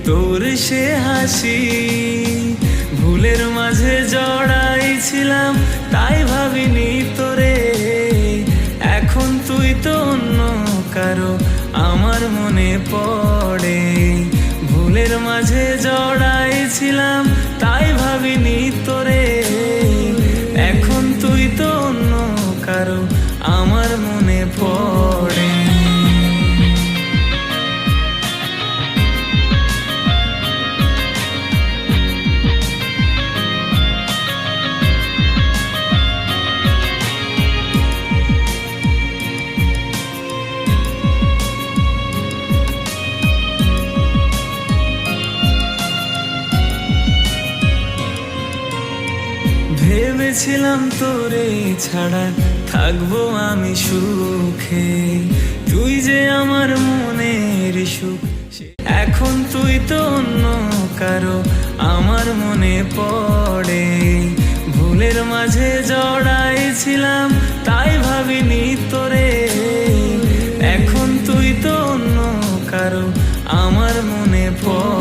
তোর সে হাসি ভুলের মাঝে জড়াই ছিলাম, তাই ভাবিনি তোরে। এখন তুই তো অন্য কারো আমার মনে পড়ে। ভুলের মাঝে জড়াই ছিলাম, তাই ভাবিনি তোরে। এখন তুই তো অন্য কারো আমার মনে পড়ে। ভেবেছিলাম তোরে ছাড়া থাকবো আমি সুখে, তুই যে আমার মনের সুখ। এখন তুই তো অন্য কারো আমার মনে পড়ে। ভুলের মাঝে জড়াই ছিলাম, তাই ভাবিনি তোরে। এখন তুই তো অন্য কারো আমার মনে পড়ে।